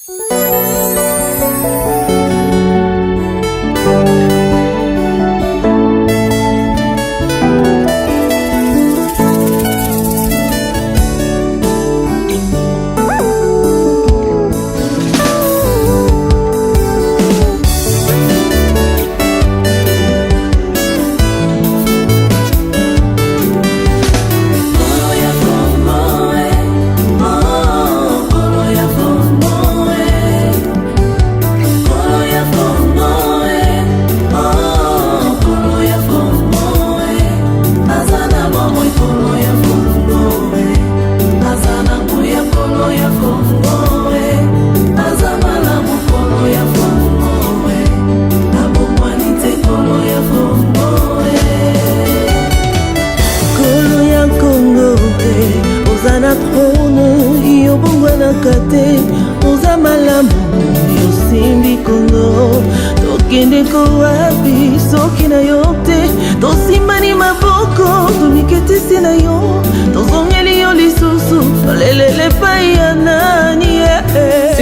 C'est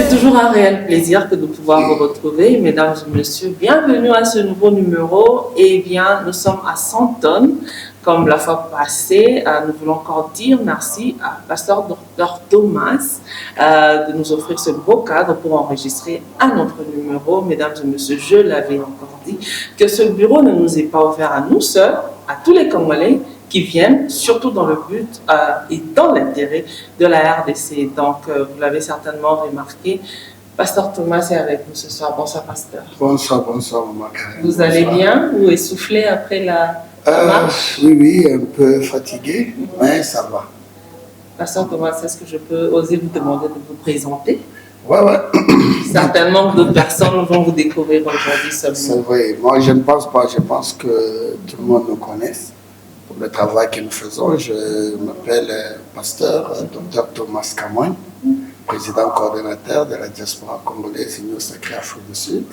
toujours un réel plaisir que de pouvoir vous retrouver, mesdames et messieurs. Bienvenue à ce nouveau numéro. Eh bien, nous sommes à 100 tonnes. Comme la fois passée, nous voulons encore dire merci à Pasteur Dr Thomas de nous offrir ce beau cadre pour enregistrer un autre numéro. Mesdames et messieurs, je l'avais encore dit, que ce bureau ne nous est pas ouvert à nous seuls, à tous les Congolais qui viennent, surtout dans le but et dans l'intérêt de la RDC. Donc, vous l'avez certainement remarqué, Pasteur Thomas est avec nous ce soir. Bonsoir, Pasteur. Bonsoir, maman. Vous allez bien ou essoufflé après la marche? Oui, un peu fatigué, mais ça va. Pasteur Thomas, est-ce que je peux oser vous demander de vous présenter? Ouais. Certainement que d'autres personnes vont vous découvrir aujourd'hui seulement. C'est vrai. Moi, je ne pense pas. Je pense que tout le monde nous connaisse. Pour le travail que nous faisons, je m'appelle Pasteur Dr Thomas Kamoin, président coordonnateur de la diaspora congolaise Union Sacrée Afrique du Sud.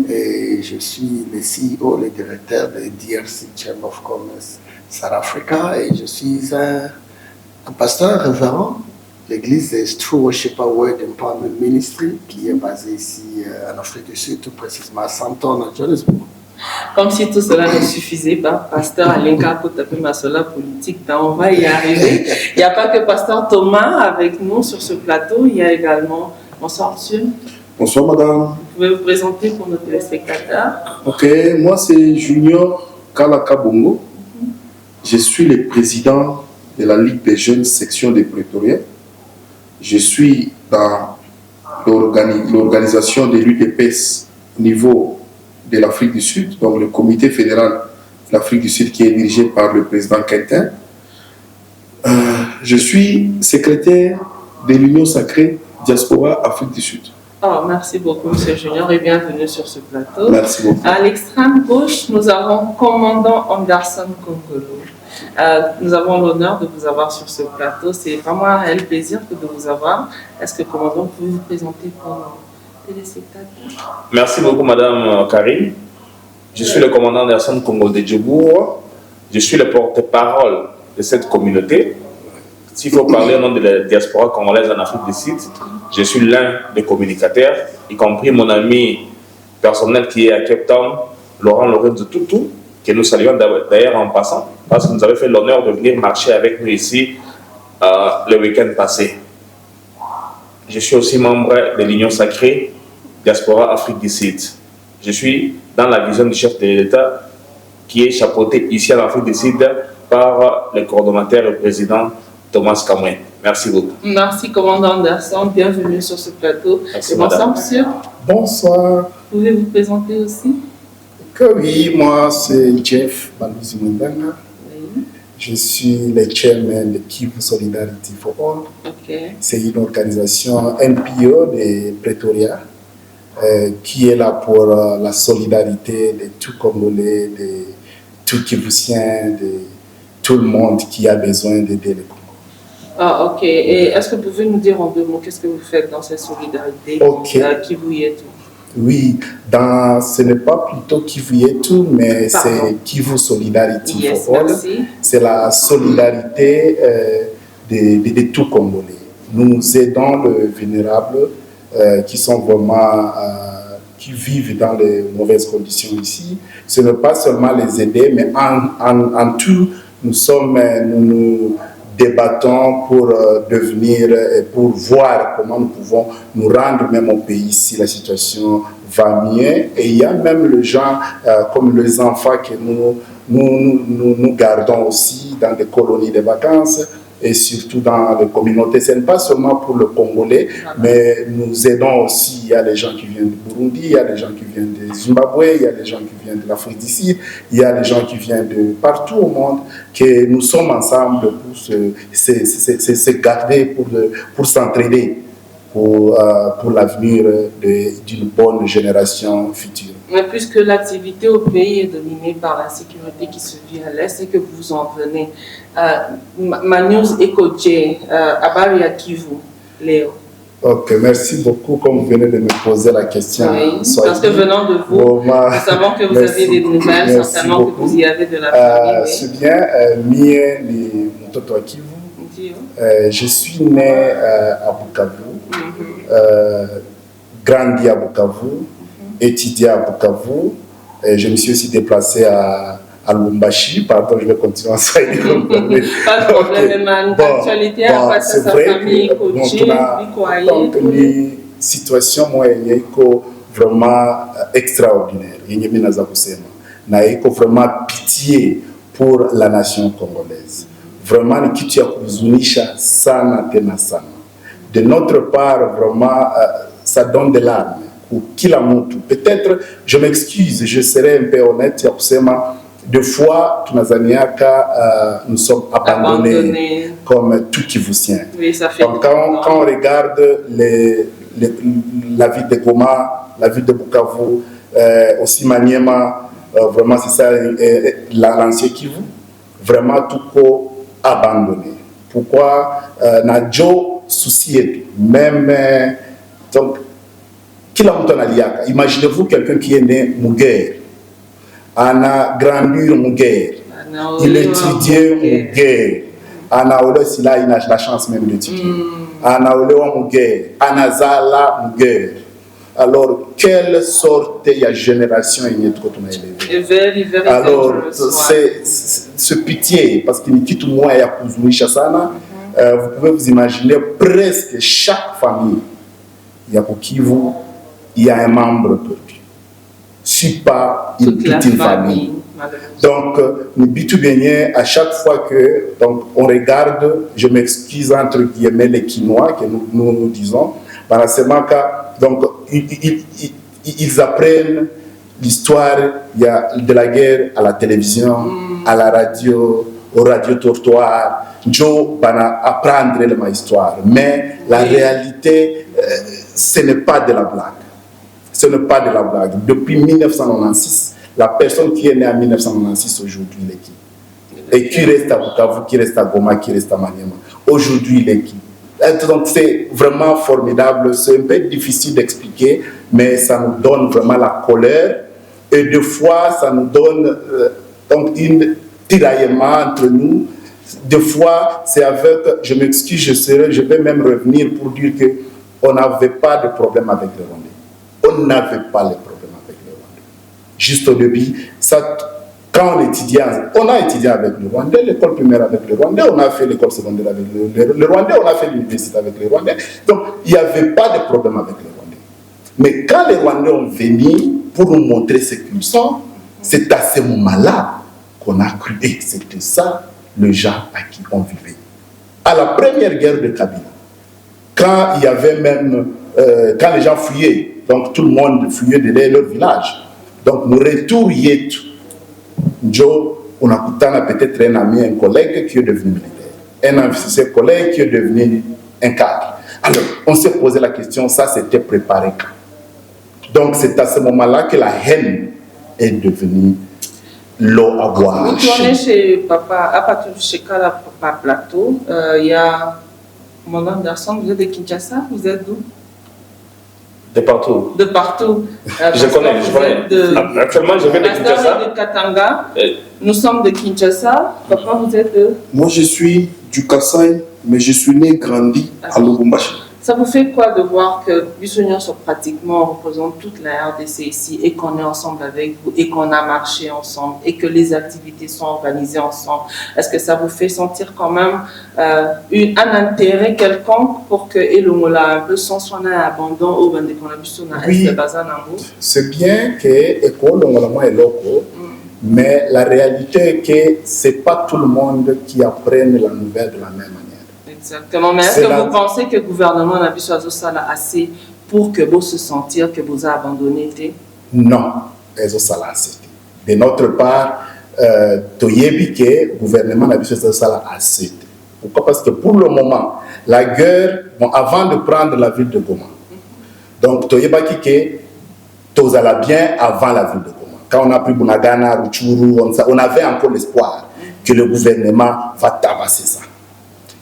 Et je suis le CEO, le directeur de DRC Chamber of Commerce South Africa. Et je suis un pasteur révérend de l'église de True Worship Word Empowerment Ministry, qui est basée ici en Afrique du Sud, tout précisément à 100 tonnes à Johannesburg. Comme si tout cela ne suffisait pas, Pasteur Alenka Kotape Masola politique, on va y arriver. Il n'y a pas que Pasteur Thomas avec nous sur ce plateau, il y a également... Bonsoir, monsieur. Bonsoir, madame. Vous pouvez vous présenter pour nos téléspectateurs? Ok, moi c'est Junior Kalaka Bongo. Je suis le président de la Ligue des jeunes section de Pretoria. Je suis dans l'organisation de l'UDPS au niveau de l'Afrique du Sud, donc le comité fédéral de l'Afrique du Sud qui est dirigé par le président Quentin. Je suis secrétaire de l'Union Sacrée Diaspora Afrique du Sud. Oh, merci beaucoup, M. Junior, et bienvenue sur ce plateau. Merci beaucoup. À l'extrême gauche, nous avons commandant Anderson Kongolo. Nous avons l'honneur de vous avoir sur ce plateau. C'est vraiment un réel plaisir de vous avoir. Est-ce que, commandant, vous pouvez vous présenter pour nos téléspectateurs? Merci beaucoup, Madame Karim. Je suis le commandant Anderson Kongolo de Djibourg. Je suis le porte-parole de cette communauté. S'il faut parler au nom de la diaspora congolaise en Afrique du Sud, je suis l'un des communicateurs, y compris mon ami personnel qui est à Cape Town, Laurent Lorenzo Toutou, que nous saluons d'ailleurs en passant, parce que nous avez fait l'honneur de venir marcher avec nous ici le week-end passé. Je suis aussi membre de l'Union Sacrée Diaspora Afrique du Sud. Je suis dans la vision du chef de l'État qui est chapeauté ici en Afrique du Sud par le coordonnateur et le président Thomas Kamoin. Merci beaucoup. Merci, commandant Anderson. Bienvenue sur ce plateau. Merci, bonsoir, madame. monsieur. Bonsoir. Pouvez-vous présenter aussi? Oui, moi c'est Jeff Balouzi Mundanga. Oui. Je suis le chairman de Kivu Solidarity for All. Okay. C'est une organisation NPO de Pretoria qui est là pour la solidarité de tout Congolais, de tout Kivusiens, de tout le monde qui a besoin d'aider le Congo. Ah, ok. Et est-ce que vous pouvez nous dire en deux mots qu'est-ce que vous faites dans cette solidarité Kivu Yetu? Oui, ce n'est pas plutôt Kivu Yetu, mais c'est Kivu Solidarity for All. C'est la solidarité de tout Congolais. Nous aidons le vulnérable qui sont vraiment, qui vivent dans les mauvaises conditions ici. Ce n'est pas seulement les aider, mais en tout, nous débattons pour devenir et pour voir comment nous pouvons nous rendre même au pays si la situation va mieux. Et il y a même les gens comme les enfants que nous gardons aussi dans des colonies de vacances et surtout dans les communautés. Ce n'est pas seulement pour le Congolais, mais nous aidons aussi. Il y a des gens qui viennent du Burundi, il y a des gens qui viennent du Zimbabwe, il y a des gens qui viennent de l'Afrique du Sud, il y a des gens qui viennent de partout au monde, que nous sommes ensemble pour se garder, pour s'entraider pour l'avenir d'une bonne génération future. Mais puisque l'activité au pays est dominée par la sécurité qui se vit à l'Est et que vous en venez, Manews Ekodje, habari ya Kivu, Léo. Ok, merci beaucoup comme vous venez de me poser la question. Oui, parce que venant de vous, nous savons que vous avez des nouvelles, certainement que vous y avez de la famille. C'est bien, Mie ni mtoto wa Kivu. Je suis né à Bukavu, grandi à Bukavu, étudié à Bukavu. Et je me suis aussi déplacé à Lubumbashi. Pardon, je vais continuer en swahili. Pas de problème, mais l'actualité a passé sa famille, coachée, donc, la situation est vraiment extraordinaire. Il y a vraiment pitié pour la nation congolaise. Vraiment, ni kitu ya kuhuzunisha sana tena sana. De notre part, vraiment, ça donne de larmes pour kila mtu. Peut-être, je m'excuse, je serai un peu honnête, ya kusema, des fois, nous sommes abandonnés comme tout Kivusien. Oui, ça fait. Donc, quand on regarde la ville de Goma, la ville de Bukavu, aussi Maniema, vraiment c'est ça, l'ancien Kivu, vraiment tout co abandonné. Pourquoi Nadjo souci même donc imaginez-vous quelqu'un qui est né Muguer, ana grandeur Muguer, il étudiait Muguer, ana ole sila il a la chance même d'étudier, ana ole Muguer, ana zala Muguer. Alors, quelle sorte de génération il est alors, c'est ce pitié, parce qu'il quitte moi et à vous pouvez vous imaginer presque chaque famille, il y a un membre perdu. Si pas une petite famille. Donc, nous bitou bien à chaque fois que on regarde, je m'excuse entre guillemets les Quinois que nous disons, par ce donc ils apprennent l'histoire de la guerre à la télévision, à la radio, au radio-tortoir. Joe va apprendre ma histoire. Mais la réalité, ce n'est pas de la blague. Ce n'est pas de la blague. Depuis 1996, la personne qui est née en 1996 aujourd'hui, il est qui? Et qui reste à Bukavu, qui reste à Goma, qui reste à Maniema. Aujourd'hui, il est qui? Donc c'est vraiment formidable. C'est un peu difficile d'expliquer, mais ça nous donne vraiment la colère. Et des fois, ça nous donne donc une tiraillement entre nous. Des fois, c'est avec, je m'excuse, je vais même revenir pour dire qu'on n'avait pas de problème avec les Rwandais. On n'avait pas de problème avec les Rwandais. Juste au début, ça, quand on a étudié avec le Rwandais, l'école primaire avec le Rwandais, on a fait l'école secondaire avec le Rwandais, on a fait l'université avec les Rwandais. Donc, il n'y avait pas de problème avec les Rwandais. Mais quand les Rwandais ont venu pour nous montrer ce qu'ils sont, c'est à ce moment-là qu'on a cru, et c'était ça le gens à qui on vivait. À la première guerre de Kabila, quand il y avait même, quand les gens fuyaient, donc tout le monde fuyait de leur village. Donc, nous retournions tout. Joe, on a peut-être un ami, un collègue qui est devenu militaire, un ancien collègue qui est devenu un cadre. Alors, on s'est posé la question, ça c'était préparé. Donc, c'est à ce moment-là que la haine est devenue l'eau à boire. Vous tournez chez Papa, à partir de chez Kala Papa Plateau, il y a mon nom garçon, vous êtes de Kinshasa, vous êtes d'où? De partout. De partout. Je connais. Actuellement, je viens de Kinshasa. De Katanga. Nous sommes de Kinshasa. Papa, vous êtes de... Moi, je suis du Kasaï, mais je suis né et grandi à Lubumbashi. Ça vous fait quoi de voir que Bissonion soit pratiquement représente toute la RDC ici et qu'on est ensemble avec vous et qu'on a marché ensemble et que les activités sont organisées ensemble? Est-ce que ça vous fait sentir quand même un intérêt quelconque pour que Elongola un peu sans son abandon au bande qu'on a Bissona? Oui, c'est bien que Elongola est loco, mais la réalité est que c'est pas tout le monde qui apprenne la nouvelle de la même manière. Exactement. Mais est-ce que vous pensez que le gouvernement n'a pas assez pour que vous se sentir que vous avez abandonné? Non, ils ont assez. De notre part, le gouvernement n'a pas assez. Pourquoi? Parce que pour le moment, la guerre, bon, avant de prendre la ville de Goma, donc Toyebaki que Tozala bien avant la ville de Goma. Quand on a pris Bunagana, Ruchuru, on avait encore l'espoir que le gouvernement va tabasser ça.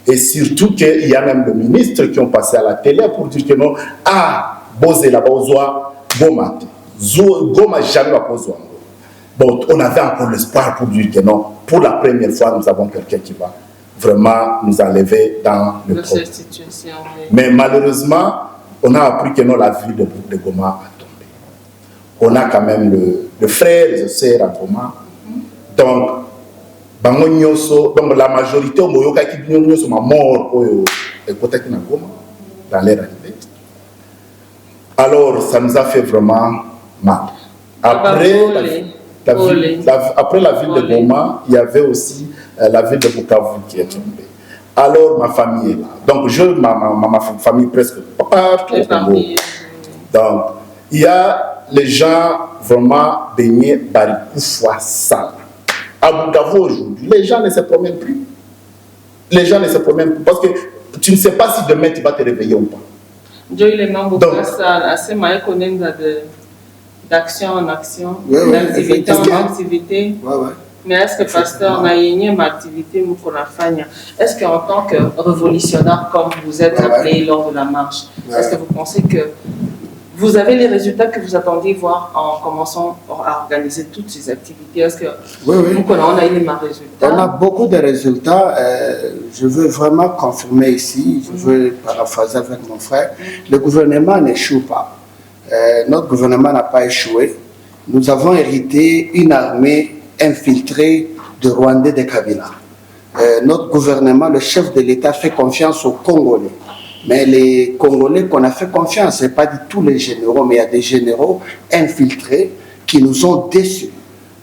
Et surtout qu'il y a même des ministres qui ont passé à la télé pour dire que non, Bosé là-bas, Goma, Goma jamais va poser. Bon, on avait encore l'espoir pour dire que non, pour la première fois, nous avons quelqu'un qui va vraiment nous enlever dans le problème. Mais malheureusement, on a appris que non, la ville de Goma a tombé. On a quand même le frère, le sœur à Goma. Donc, la majorité au Moyoka qui est mort dans l'air arrivé. Alors, ça nous a fait vraiment mal. Après la ville de Goma, il y avait aussi la ville de Bukavu qui est tombée. Alors, ma famille est là. Donc, ma famille presque partout au Congo. Donc, il y a les gens vraiment baignés Barikou fois sale. À Bukavu aujourd'hui, les gens ne se promènent plus. Les gens ne se promènent plus parce que tu ne sais pas si demain tu vas te réveiller ou pas. D'action en action, d'activité en activité. Mais est-ce que pasteur n'a une activité est-ce qu'en tant que révolutionnaire comme vous êtes appelé lors de la marche, est-ce que vous pensez que vous avez les résultats que vous attendiez voir en commençant à organiser toutes ces activités? Est-ce que nous, on a eu les résultats? On a beaucoup de résultats. Je veux vraiment confirmer ici, je veux paraphraser avec mon frère, le gouvernement n'échoue pas. Notre gouvernement n'a pas échoué. Nous avons hérité une armée infiltrée de Rwandais de Kabila. Notre gouvernement, le chef de l'État, fait confiance aux Congolais. Mais les Congolais qu'on a fait confiance, ce n'est pas du tout les généraux, mais il y a des généraux infiltrés qui nous ont déçus.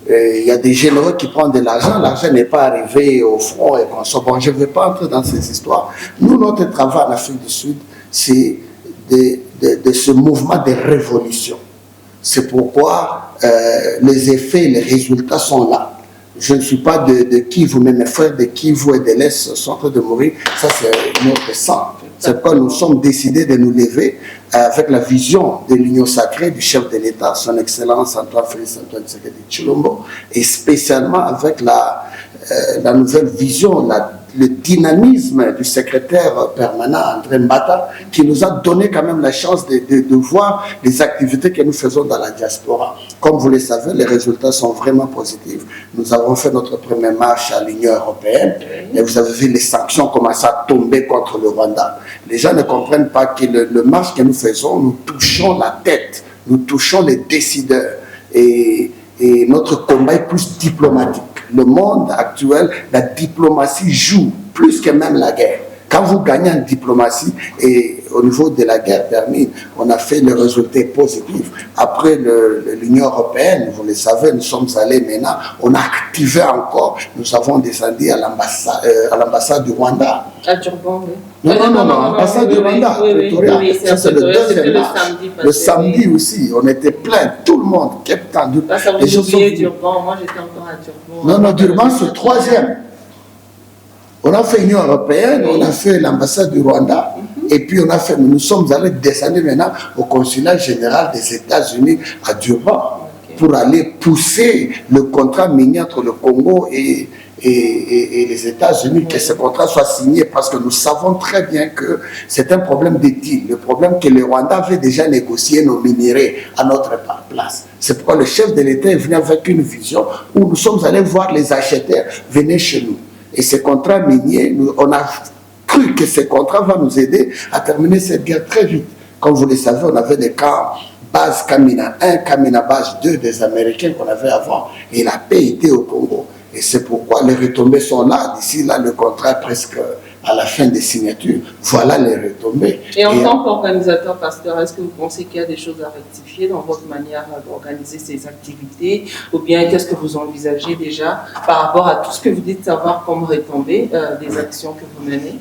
Il y a des généraux qui prennent de l'argent n'est pas arrivé au front et qu'on soit bon. Je ne vais pas entrer dans ces histoires. Nous, notre travail en Afrique du Sud, c'est de ce mouvement de révolution. C'est pourquoi les effets, les résultats sont là. Je ne suis pas de Kivu, mais mes frères de Kivu et de l'Est sont en train de mourir. Ça, c'est notre sang. C'est pourquoi nous sommes décidés de nous lever avec la vision de l'union sacrée du chef de l'État, son Excellence Antoine Félix Antoine Tshisekedi Tshilombo, et spécialement avec la nouvelle vision, le dynamisme du secrétaire permanent André Mbata, qui nous a donné quand même la chance de voir les activités que nous faisons dans la diaspora. Comme vous le savez, les résultats sont vraiment positifs. Nous avons fait notre première marche à l'Union européenne et vous avez vu les sanctions commencer à tomber contre le Rwanda. Les gens ne comprennent pas que le marche que nous faisons, nous touchons la tête, nous touchons les décideurs et notre combat est plus diplomatique. Le monde actuel, la diplomatie joue plus que même la guerre. Quand vous gagnez en diplomatie et au niveau de la guerre termine, on a fait le résultat positif. Après l'Union européenne, vous le savez, nous sommes allés maintenant, on a activé encore, nous avons descendu à l'ambassade du Rwanda. À Durban, oui. Non, l'ambassade du Rwanda. Oui, ça c'est le deuxième match. Le samedi aussi, on était plein, tout le monde qui est tendu. Ça vous oubliez Durban, moi j'étais encore à Durban. Non, Durban c'est le troisième. On a fait l'Union européenne, on a fait l'ambassade du Rwanda, et puis nous sommes allés descendre maintenant au consulat général des États-Unis à Durban pour aller pousser le contrat minier entre le Congo et les États-Unis, que ce contrat soit signé, parce que nous savons très bien que c'est un problème d'éthique. Le problème que le Rwanda avait déjà négocié nos minéraux à notre place. C'est pourquoi le chef de l'État est venu avec une vision où nous sommes allés voir les acheteurs venir chez nous. Et ces contrats miniers, on a cru que ce contrat va nous aider à terminer cette guerre très vite. Comme vous le savez, on avait des camps base Kamina 1, Kamina base 2 des Américains qu'on avait avant. Et la paix était au Congo. Et c'est pourquoi les retombées sont là. D'ici là, le contrat est presque à la fin des signatures. Voilà les retombées. Et en tant qu'organisateur, pasteur, est-ce que vous pensez qu'il y a des choses à rectifier dans votre manière d'organiser ces activités? Ou bien qu'est-ce que vous envisagez déjà par rapport à tout ce que vous dites savoir comme retombées des actions que vous menez?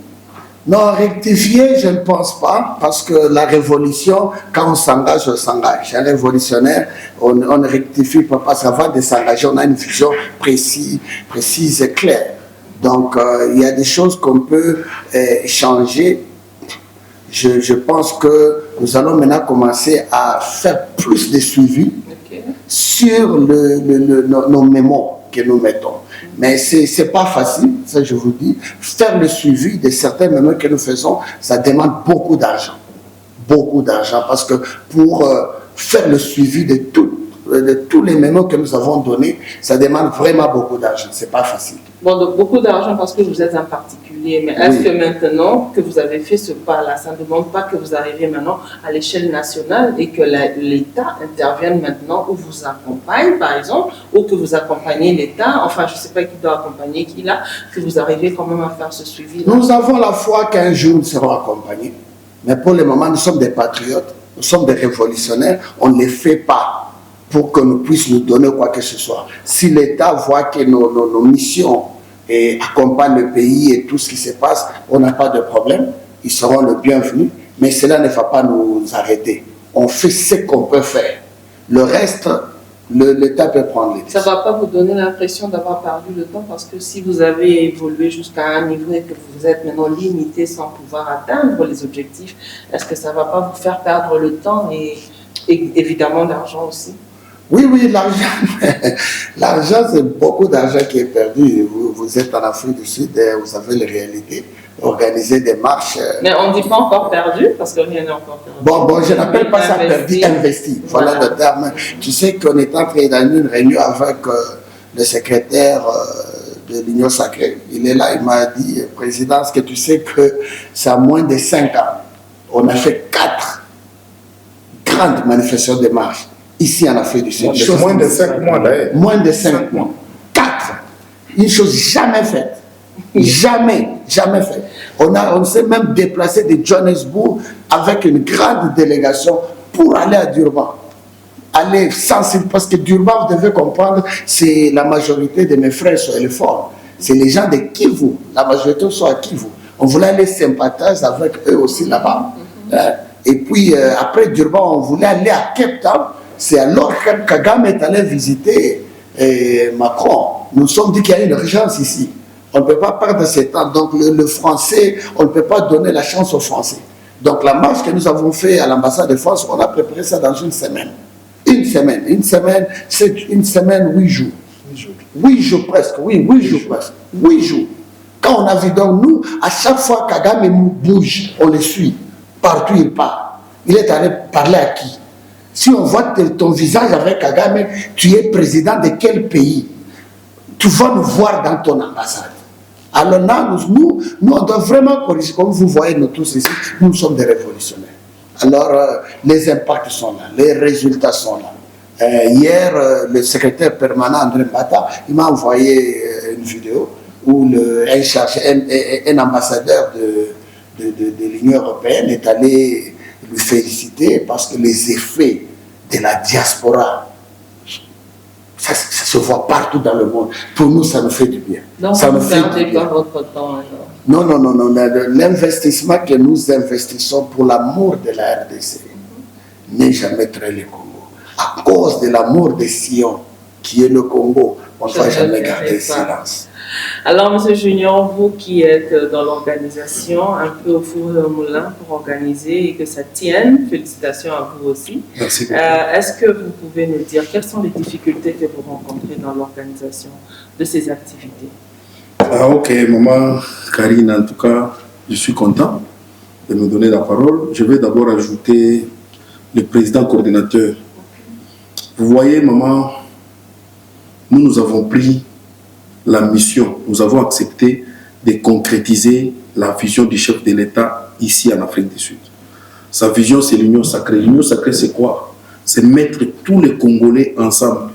Non, rectifier, je ne pense pas, parce que la révolution, quand on s'engage, on s'engage. Un révolutionnaire, on ne rectifie pas, parce qu'avant de s'engager, on a une vision précise et claire. Donc, il y a des choses qu'on peut changer. Je pense que nous allons maintenant commencer à faire plus de suivi sur nos mémos que nous mettons. Mais ce n'est pas facile, ça je vous dis. Faire le suivi de certains mémos que nous faisons, ça demande beaucoup d'argent. Beaucoup d'argent, parce que pour faire le suivi de tous les mémos que nous avons donnés, ça demande vraiment beaucoup d'argent. Ce n'est pas facile. Bon, donc beaucoup d'argent parce que vous êtes un particulier, mais est-ce que maintenant que vous avez fait ce pas-là, ça ne demande pas que vous arriviez maintenant à l'échelle nationale et que l'État intervienne maintenant ou vous accompagne, par exemple, ou que vous accompagnez l'État, enfin, je ne sais pas qui doit accompagner qui là, que vous arrivez quand même à faire ce suivi-là? Nous avons la foi qu'un jour nous serons accompagnés, mais pour le moment, nous sommes des patriotes, nous sommes des révolutionnaires, on ne les fait pas pour que nous puissions nous donner quoi que ce soit. Si l'État voit que nos missions accompagnent le pays et tout ce qui se passe, on n'a pas de problème, ils seront les bienvenus, mais cela ne va pas nous arrêter. On fait ce qu'on peut faire. Le reste, l'État peut prendre les décisions. Ça ne va pas vous donner l'impression d'avoir perdu le temps, parce que si vous avez évolué jusqu'à un niveau et que vous êtes maintenant limité sans pouvoir atteindre les objectifs, est-ce que ça ne va pas vous faire perdre le temps et évidemment l'argent aussi? Oui, l'argent, c'est beaucoup d'argent qui est perdu. Vous êtes en Afrique du Sud, vous savez les réalités. Organiser des marches. Mais on ne dit pas encore perdu, parce que rien n'est encore perdu. Bon, je n'appelle pas ça perdu, investi. Voilà le terme. Tu sais qu'on est entré dans une réunion avec le secrétaire de l'Union sacrée. Il est là, il m'a dit, Président, est-ce que tu sais que c'est à moins de 5 ans, on a fait 4 grandes manifestations de marche ici en Afrique du Sud. Moins de 5 mois d'ailleurs. Moins de 5 mois. 4. Une chose jamais faite. Jamais faite. On s'est même déplacé de Johannesburg avec une grande délégation pour aller à Durban. Aller sensible, parce que Durban, vous devez comprendre, c'est la majorité de mes frères sur le fort. C'est les gens de Kivu. La majorité sont à Kivu. On voulait aller sympathiser avec eux aussi là-bas. Et puis, après Durban, on voulait aller à Cape Town. C'est alors que Kagame est allé visiter Macron. Nous nous sommes dit qu'il y a une urgence ici. On ne peut pas perdre ce temps. Donc le français, on ne peut pas donner la chance aux Français. Donc la marche que nous avons fait à l'ambassade de France, on a préparé ça dans une semaine. C'est une semaine, 8 jours. 8 jours presque, oui, 8 jours presque. 8 jours. Quand on a vu, donc nous, à chaque fois Kagame bouge, on le suit. Partout il part. Il est allé parler à qui? Si on voit ton visage avec Kagame, tu es président de quel pays? Tu vas nous voir dans ton ambassade. Alors là, nous on doit vraiment corriger. Comme vous voyez, nous tous ici, nous sommes des révolutionnaires. Alors, les impacts sont là, les résultats sont là. Hier, le secrétaire permanent André Mbata, il m'a envoyé une vidéo où un ambassadeur de l'Union européenne est allé lui féliciter parce que les effets de la diaspora, ça se voit partout dans le monde. Pour nous, ça nous fait du bien. Donc, ça vous nous fait perdez du bien. pas votre temps alors? Non. L'investissement que nous investissons pour l'amour de la RDC n'est jamais très le Congo. À cause de l'amour de Sion, qui est le Congo, on ne va jamais garder silence. Alors, M. Junior, vous qui êtes dans l'organisation, un peu au four et au moulin pour organiser et que ça tienne, félicitations à vous aussi. Merci beaucoup. Est-ce que vous pouvez nous dire quelles sont les difficultés que vous rencontrez dans l'organisation de ces activités? Ok, maman Karine, en tout cas, je suis content de me donner la parole. Je vais d'abord ajouter le président coordinateur. Vous voyez, maman, nous avons pris la mission, nous avons accepté de concrétiser la vision du chef de l'État ici en Afrique du Sud. Sa vision, c'est l'union sacrée. L'union sacrée, c'est quoi? C'est mettre tous les Congolais ensemble.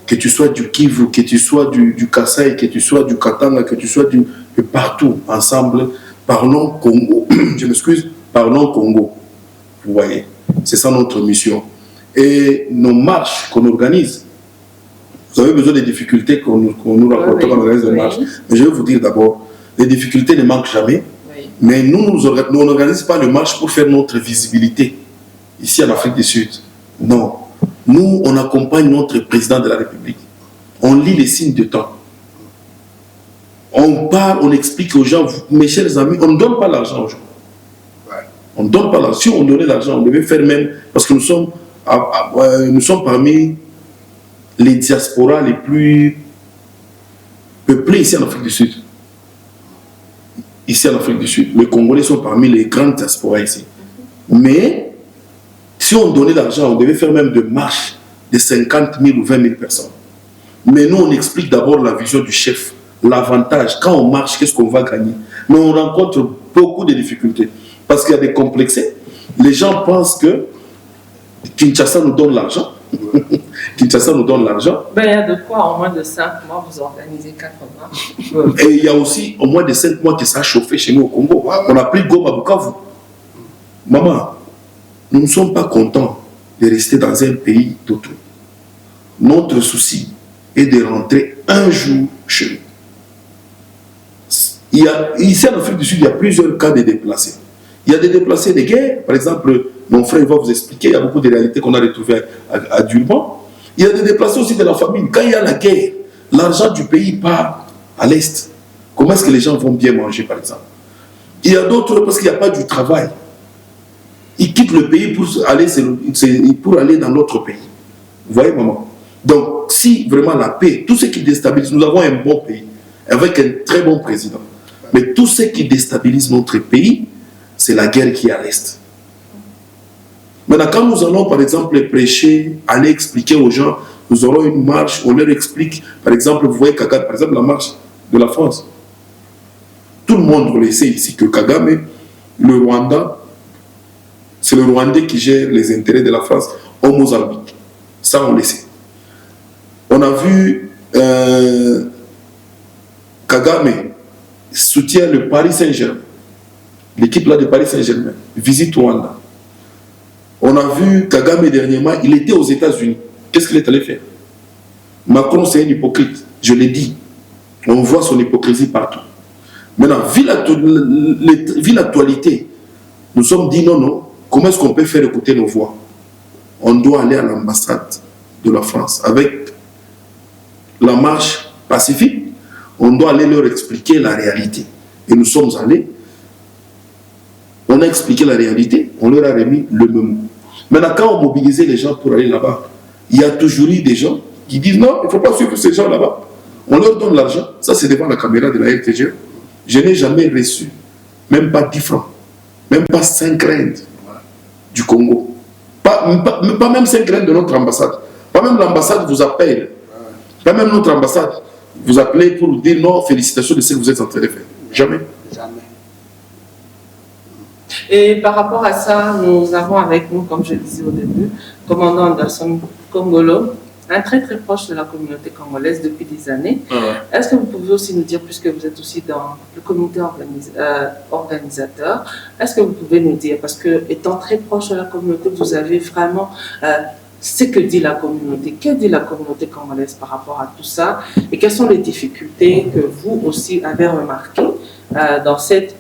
Que tu sois du Kivu, que tu sois du Kasaï, que tu sois du Katanga, que tu sois de partout, ensemble. Parlons Congo. Je m'excuse, parlons Congo. Vous voyez, c'est ça notre mission. Et nos marches qu'on organise, vous avez besoin des difficultés qu'on nous rapporte quand on organise des marches. Mais je vais vous dire d'abord, les difficultés ne manquent jamais. Oui. Mais nous, on n'organise pas les marches pour faire notre visibilité ici en Afrique du Sud. Non. Nous, on accompagne notre président de la République. On lit les signes de temps. On parle, on explique aux gens, mes chers amis, on ne donne pas l'argent aux gens. On ne donne pas l'argent. Si on donnait l'argent, on devait faire même, parce que nous sommes parmi les diasporas les plus peuplés ici en Afrique du Sud. Ici en Afrique du Sud. Les Congolais sont parmi les grandes diasporas ici. Mais, si on donnait l'argent, on devait faire même des marches de 50 000 ou 20 000 personnes. Mais nous, on explique d'abord la vision du chef, l'avantage. Quand on marche, qu'est-ce qu'on va gagner? Mais on rencontre beaucoup de difficultés. Parce qu'il y a des complexés. Les gens pensent que Kinshasa nous donne l'argent. Kinshasa nous donne l'argent. Ben, il y a de quoi, en moins de 5 mois, vous organisez 4 marches. Et il y a aussi au moins de 5 mois que ça a chauffé chez nous au Congo. On a pris Goma Bukavu. Maman, nous ne sommes pas contents de rester dans un pays d'autrui. Notre souci est de rentrer un jour chez nous. Ici en Afrique du Sud, il y a plusieurs cas de déplacés. Il y a des déplacés de guerre. Par exemple, mon frère va vous expliquer, il y a beaucoup de réalités qu'on a retrouvées à Durban. Il y a des déplacés aussi de la famille. Quand il y a la guerre, l'argent du pays part à l'Est. Comment est-ce que les gens vont bien manger, par exemple? Il y a d'autres parce qu'il n'y a pas du travail. Ils quittent le pays pour aller dans l'autre pays. Vous voyez, maman? Donc, si vraiment la paix, tout ce qui déstabilise, nous avons un bon pays, avec un très bon président. Mais tout ce qui déstabilise notre pays, c'est la guerre qui est à l'Est. Maintenant, quand nous allons, par exemple, prêcher, aller expliquer aux gens, nous aurons une marche, on leur explique, par exemple, vous voyez Kagame, par exemple, la marche de la France. Tout le monde le sait ici que Kagame, le Rwanda, c'est le Rwandais qui gère les intérêts de la France au Mozambique. Ça, on le sait. On a vu Kagame soutient le Paris Saint-Germain. L'équipe là de Paris Saint-Germain visite Rwanda. On a vu Kagame dernièrement, il était aux États-Unis. Qu'est-ce qu'il est allé faire? Macron, c'est un hypocrite. Je l'ai dit. On voit son hypocrisie partout. Maintenant, vu l'actualité, nous sommes dit non. Comment est-ce qu'on peut faire écouter nos voix? On doit aller à l'ambassade de la France avec la marche pacifique. On doit aller leur expliquer la réalité. Et nous sommes allés. On a expliqué la réalité. On leur a remis le mémo. Maintenant, quand on mobilisait les gens pour aller là-bas, il y a toujours eu des gens qui disent non, il ne faut pas suivre ces gens là-bas. On leur donne l'argent. Ça, c'est devant la caméra de la RTG. Je n'ai jamais reçu, même pas 10 francs, même pas 5 rand du Congo. Pas même 5 rand de notre ambassade. Pas même l'ambassade vous appelle. Pas même notre ambassade vous appelle pour vous dire non, félicitations de ce que vous êtes en train de faire. Jamais. Jamais. Et par rapport à ça, nous avons avec nous, comme je le disais au début, commandant Anderson Kongolo, un très proche de la communauté congolaise depuis des années. Est-ce que vous pouvez aussi nous dire, puisque vous êtes aussi dans le comité organisateur, est-ce que vous pouvez nous dire, parce que étant très proche de la communauté, vous avez vraiment ce que dit la communauté, que dit la communauté congolaise par rapport à tout ça, et quelles sont les difficultés que vous aussi avez remarquées dans cette,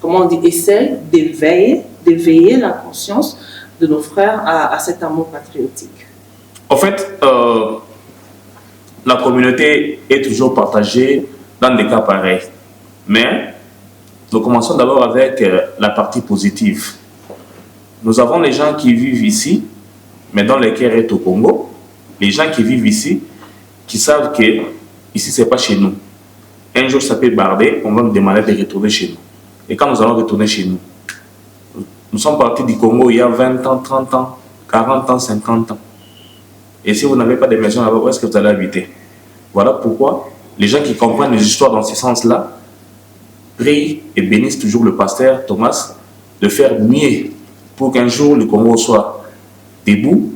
comment on dit, essai d'éveiller la conscience de nos frères à cet amour patriotique? En fait, la communauté est toujours partagée dans des cas pareils. Mais nous commençons d'abord avec la partie positive. Nous avons les gens qui vivent ici, mais dont le cœur est au Congo. Les gens qui vivent ici, qui savent que ici, ce n'est pas chez nous. Un jour, ça peut barder, on va nous demander de retourner chez nous. Et quand nous allons retourner chez nous, nous sommes partis du Congo il y a 20 ans, 30 ans, 40 ans, 50 ans. Et si vous n'avez pas de maison là-bas, où est-ce que vous allez habiter? Voilà pourquoi les gens qui comprennent les histoires dans ce sens-là prient et bénissent toujours le pasteur Thomas de faire mieux pour qu'un jour le Congo soit debout,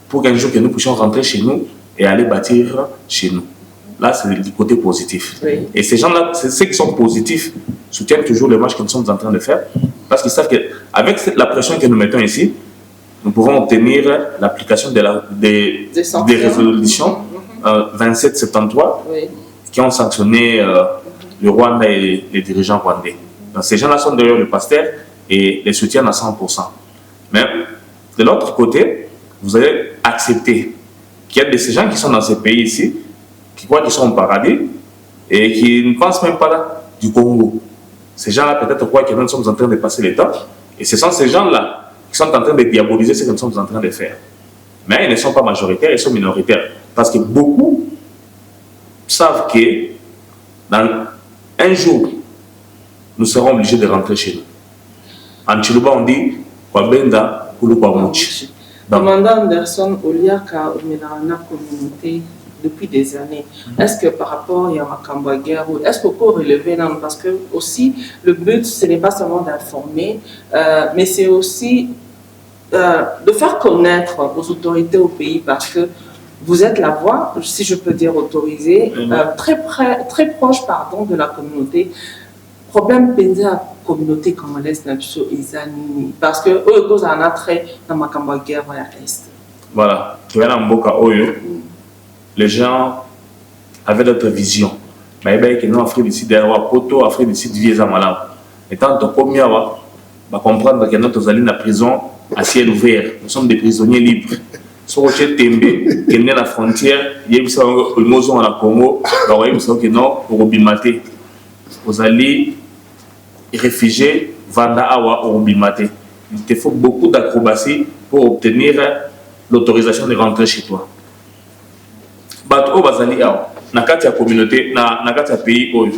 pour qu'un jour que nous puissions rentrer chez nous et aller bâtir chez nous. Là, c'est du côté positif. Oui. Et ces gens-là, ceux qui sont positifs, soutiennent toujours les marches que nous sommes en train de faire, parce qu'ils savent qu'avec la pression que nous mettons ici, nous pouvons obtenir l'application des résolutions 2773 qui ont sanctionné le Rwanda et les dirigeants rwandais. Donc, ces gens-là sont derrière le pasteur et les soutiennent à 100%. Mais de l'autre côté, vous allez accepter qu'il y a de ces gens qui sont dans ces pays ici, qui croient qu'ils sont au paradis et qui ne pensent même pas là, du Congo. Ces gens-là peut-être croient que nous sommes en train de passer le temps et ce sont ces gens-là qui sont en train de diaboliser ce que nous sommes en train de faire. Mais ils ne sont pas majoritaires, ils sont minoritaires. Parce que beaucoup savent que dans un jour, nous serons obligés de rentrer chez nous. En Chiluba, on dit Kwabenda Kulu Kwamuchi. Commandant Anderson Oliaka Omelana communauté depuis des années. Est-ce que par rapport à Yamakamba guerre, est-ce qu'on peut relever là? Parce que aussi, le but, ce n'est pas seulement d'informer, mais c'est aussi de faire connaître aux autorités au pays, parce que vous êtes la voix, si je peux dire autorisée, très proche de la communauté. Problème pendant la communauté congolaise, parce que eux, ils ont un trait dans Makamba guerre à l'Est. Voilà, les gens avaient d'autres visions. Mais nous, en Afrique du Sud, Afrique du Sud, vieux Amalam. Et tant que nous va comprendre que nous sommes dans la prison à ciel ouvert. Nous sommes des prisonniers libres. Si vous êtes Tembe, qui est à la frontière, il y a le Mozo en Congo, que non, pour Obimate. Vous allez réfugiés, Vanda Awa ou Obimate. Il te faut beaucoup d'acrobatie pour obtenir l'autorisation de rentrer chez toi. Bato bazali awa na kati ya communauté na kati ya pays oyo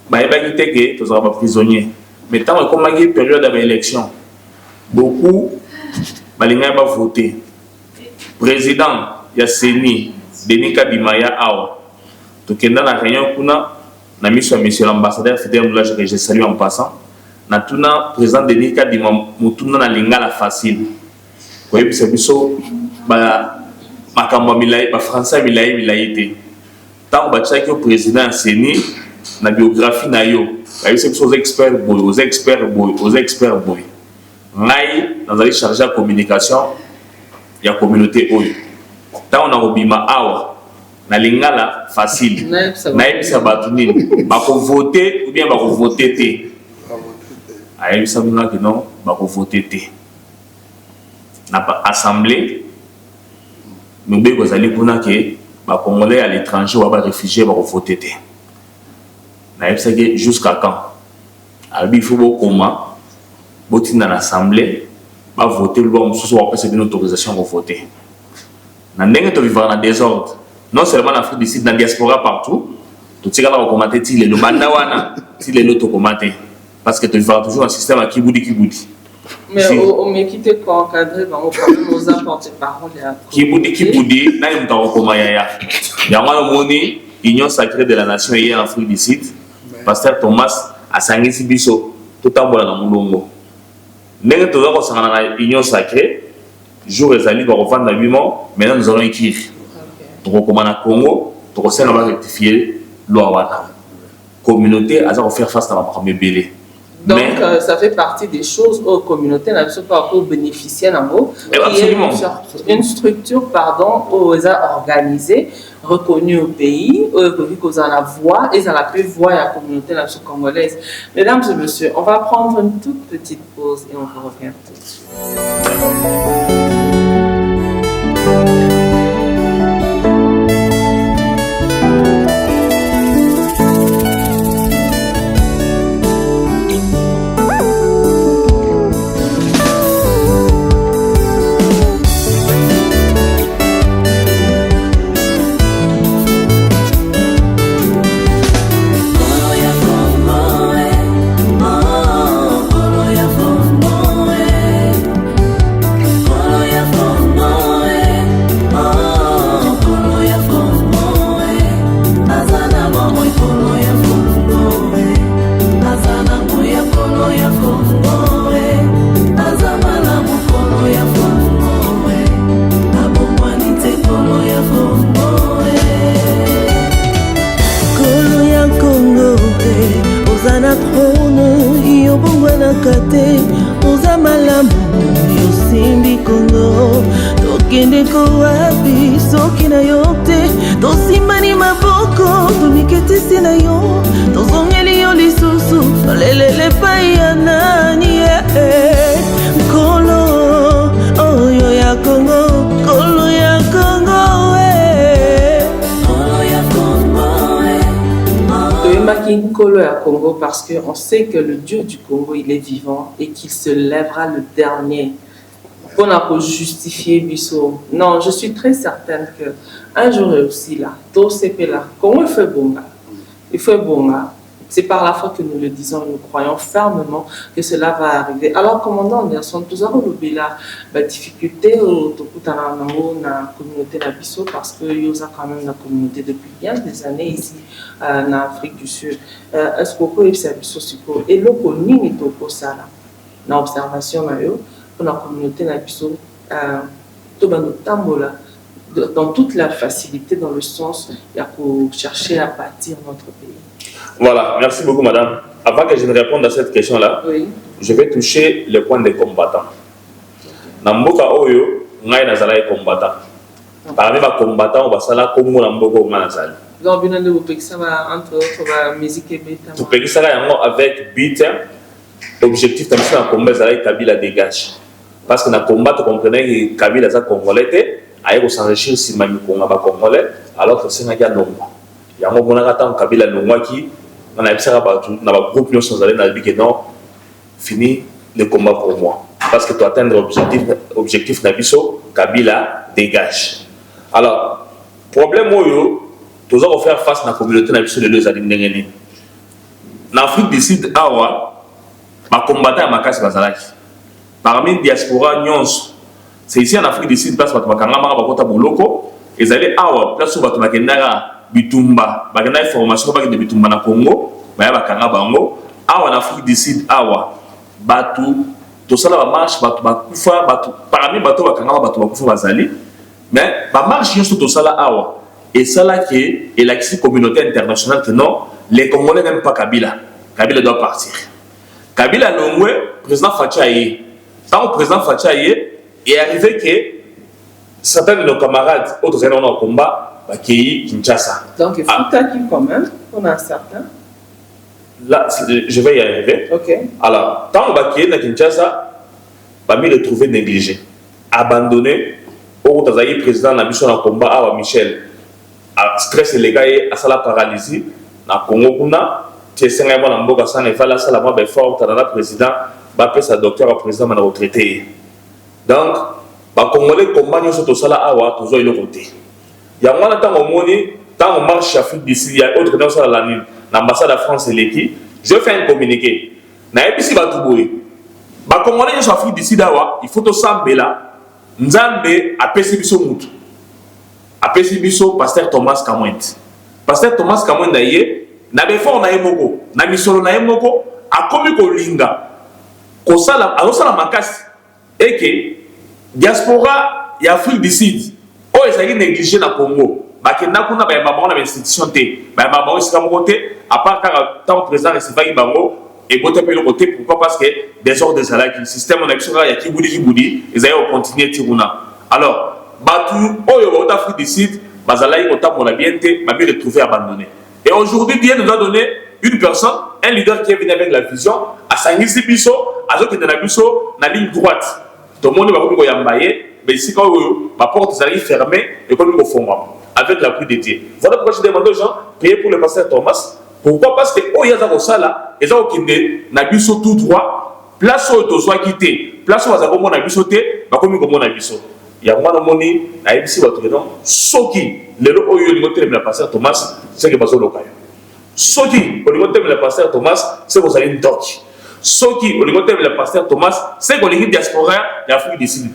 bayebaki te ke tozala baprisonnier mais ntango ekomaki période ya baélection beaucoup balingaki bavote président ya CENI Denis Kadima ya awa tokenda na réunion kuna na miso ya monsieur l'ambassadeur Fidèle Moulage que je salue en passant na tuna président Denis Kadima mutuna na lingala facile koyebisa biso makambo milai ba français milai te tant batiaki au président CENI na biographie na yo ba c'est aux experts boy ngai nazali chargé de communication ya communauté oyo tant on a obima awa na lingala facile naibisa batu nini bako voter ou bien bako voter te ayebisa muna que non bako voter te na assemblée nous devons aller pour que les Congolais à l'étranger ou les réfugiés vont voter. Jusqu'à quand? Il faut comment voter dans l'Assemblée, voter, on passer une autorisation pour voter. Nous devons vivre dans le désordre. Non seulement en Afrique du Sud, dans la diaspora partout, tout ce qui est commenté, c'est le bandawana, c'est l'auto commenté. Parce que tu vivras toujours un système à Kiboudi. Mais on m'a quitté pour encadrer, on va nous apporter parole. Kiboudi, là, il y a l'Union sacrée de la nation hier en Afrique du Sud. Pasteur Thomas a sangé si biso, tout en bas dans mon longo. N'est-ce pas dans l'Union sacrée, jour et ali, on va vendre 8 mois, maintenant nous allons écrire. Donc, on recommande à Congo, on va rectifier loi. Communauté, à faire face à la première bélé. Donc, ça fait partie des choses aux communautés, n'a pas aux bénéficiaires en gros. Une structure, organisée, reconnue au pays, qu'on a la voix, et ça la plus voix à la communauté congolaise. Mesdames et messieurs, on va prendre une toute petite pause et on revient tout de suite. tokende ko wapi soki na yo te tosimbani maboko toniketisi na yo tozongeli yo lisusu tolelele epai ya nani nkolo oyo ya Kongo nkolo ya Kongo Toyembaki nkolo ya Congo parce qu'on sait que le Dieu du Congo il est vivant et qu'il se lèvera le dernier pour nous justifier biso. Non, je suis très certaine que un jour aussi là, tout c'est là. Comment il fait bon là? Il fait bon là. C'est par la foi que nous le disons, nous croyons fermement que cela va arriver. Alors, commandant Anderson, tous avons la difficulté au la communauté d'Abisso parce qu'il y a quand même la communauté depuis bien des années ici en Afrique du Sud. Est-ce que vous avez Abisso et le connu est au ça là? Dans l'observation, pour la communauté d'Abisso, dans toute la facilité, dans le sens, il y a pour chercher à bâtir notre pays. Voilà, merci beaucoup madame. Avant que je ne réponde à cette question-là, oui, je vais toucher le point des combattants. Dans Mboka Oyo, ngai nazala est combattant. Parmi les combattants, on va s'ala comme on Mboka ou manazali. Donc, bien sûr, ça va entre autres musique et beat. Tu peux ça avec beat. Objectif de la combat, c'est Kabila dégage. Parce que dans le combat, tu comprenais que Kabila est congolais, il s'enrichir si Mami Konga congolais, alors que c'est un gars non. Il y a un moment où Kabila non qui on a un groupe qui sont allés dans le big non, fini le combat pour moi. Parce que tu atteins l'objectif Nabiso, Kabila dégage. Alors, problème où tu dois faire face à la communauté Nabiso de deux années. En Afrique du Sud, les combattants à Makasi Bazalaki. Parmi les diaspora nyons, c'est ici en Afrique du Sud, place où tu as Boloko, et ils allaient à place où tu as Bitumba, bagana formation de Bitumba na Congo, bakanga bango, en Afrique du Sud, batu, tout ça la marche, batu bakufa, batu parmi batu bakanga batu bakufa bazali, mais ba marche juste tout ça là et ça là qui est la communauté internationale que non, les Congolais n'aiment pas Kabila. Kabila doit partir. Kabila Longwe, président Fachaye. Tant que président Fachaye est arrivé que certains de nos camarades, autres éléments au combat, qui Kinshasa. Donc il faut qui quand même, on a certains. Là, je vais y arriver. Ok. Alors, tant que qui est à Kinshasa, il le trouvé négligé, abandonné. Au président de mission en combat à Michel, à stress et les gars, à la paralysie, na Congo, tu sais, na mboka sana ifala sala ma be fort na président ba pesa docteur au président na retraité. Donc ba congolais combat nyoso to sala awa to zo ile côté. Ya mwana tango moni tango marche Afrique d'ici ya autre dans sala la l'ambassade de France et l'équipe, je fais un communiqué. Na episi ba tuboy. Ba congolais nyoso Afrique d'ici dawa, il faut to sambela nzambe apesi biso mutu. Apesi biso pasteur Thomas Kamwent. Pasteur Thomas Kamwent naye na befort na yemoko na misolo na yemoko akomi kolinga kosala alosala makasi eke diaspora ya Afrique du Sud o ezali négligé na Congo bakenda kuna ba bango na institution te ba bango sika moko te à part car tant président recevaki bango et bote pe le côté pourquoi parce que désordre des salariés le système on a besoin ya kibudi ezali au continuer tiruna alors batu oyo ba Afrique du Sud bazalai kotambola bien te ba bien retrouver abandonné. Et aujourd'hui, Dieu nous a donné une personne, un leader qui est venu avec la vision, à Sangisi Bisso, à Zoki de la Bisso, dans la ligne droite. Tout le monde va vous yambaye, mais ici, quand ma porte est fermée, et comme il faut avec l'appui de Dieu. Voilà pourquoi je demande aux gens, priez pour le pasteur Thomas. Pourquoi? Parce que, oh, il y a ça, là, et ça, qui est dans Bisso tout droit, place où tu sois quitté, place où tu as Bisso, tu as comme Bisso. Il y a un moni, à ici, votre nom, Soki, le lot où il y a le pasteur Thomas, c'est que vous avez Soki, au niveau de le pasteur Thomas, c'est que vous avez une toque. Soki, au niveau de le pasteur Thomas, c'est que vous avez une diaspora d'Afrique du Sud.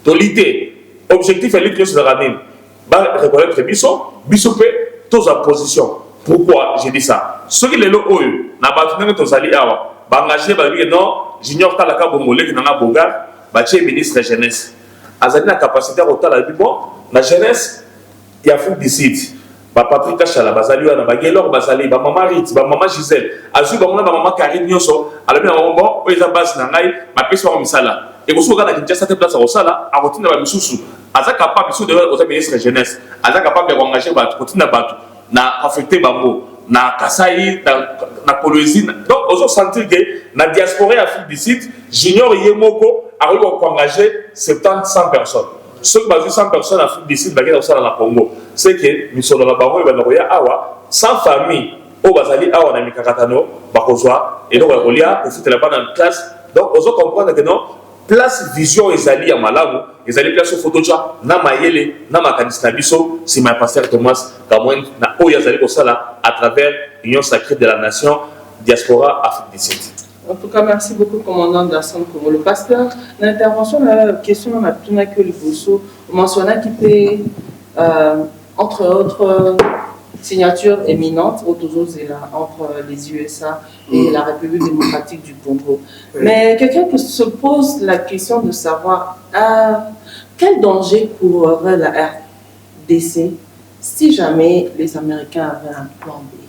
Tolité, objectif est de se ramener. Reconnaître Bisso, tous en position. Pourquoi j'ai dit ça? Ceux qui les lot où n'a pas de tous alliés, engagé, non, j'ignore pas la cabomolé qui n'en a boga, bâti ministre de la jeunesse. Azali na capacité à retourner la bon la jeunesse il y a Afrique du Sud ba Patrick Chala bazali wana ba Gelor bazali ba maman Rit ba maman Gisèle azu ba maman Karine Nyoso alabi na maman o eza base na ngai ba pesa wa misala et ko soka na Kinshasa te place au sala a retourner ba misusu aza capable sur de ministre jeunesse aza capable d'engager bato continuer bato na affecter bango na Kasai na Kolwezi donc on sentir que na diaspora Afrique du Sud junior yemoko a engager 70-100 personnes ceux qui basent 100 personnes en Afrique du Sud baguette au na Congo c'est que misolo na bango ba awa sans famille au bazali awa na mikakatano bakozwa et donc olia pour foutre la bande en classe donc on comprendre que non place vision ezali ya malamu ezali place photo cha na mayele na makanisi na biso c'est ma pasteur Thomas Kamwen na oyo ezali ko sala à travers l'Union sacrée de la nation diaspora Afrique du Sud. En tout cas, merci beaucoup, commandant d'Asson Congo. Le pasteur, l'intervention, la question, on a tout que le Bosso, on mentionna qu'il était, entre autres signatures éminentes, entre les USA et la République démocratique du Congo. Oui. Mais quelqu'un qui se pose la question de savoir quel danger courerait la RDC si jamais les Américains avaient un plan B?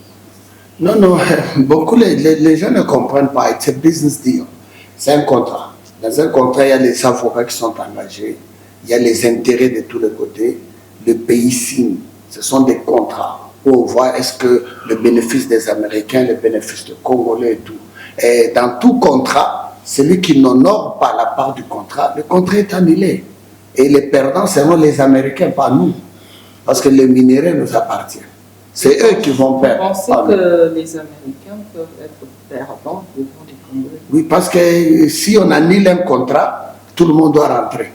Non, beaucoup les gens ne comprennent pas. C'est un business deal. C'est un contrat. Dans un contrat, il y a les avocats qui sont engagés, il y a les intérêts de tous les côtés. Le pays signe. Ce sont des contrats pour voir est-ce que le bénéfice des Américains, le bénéfice des Congolais et tout. Et dans tout contrat, celui qui n'honore pas la part du contrat, le contrat est annulé. Et les perdants seront les Américains, pas nous. Parce que les minéraux nous appartiennent. C'est eux qui vont perdre. Vous pensez que les Américains peuvent être perdants devant les Congolais? Oui, parce que si on annule un contrat, tout le monde doit rentrer.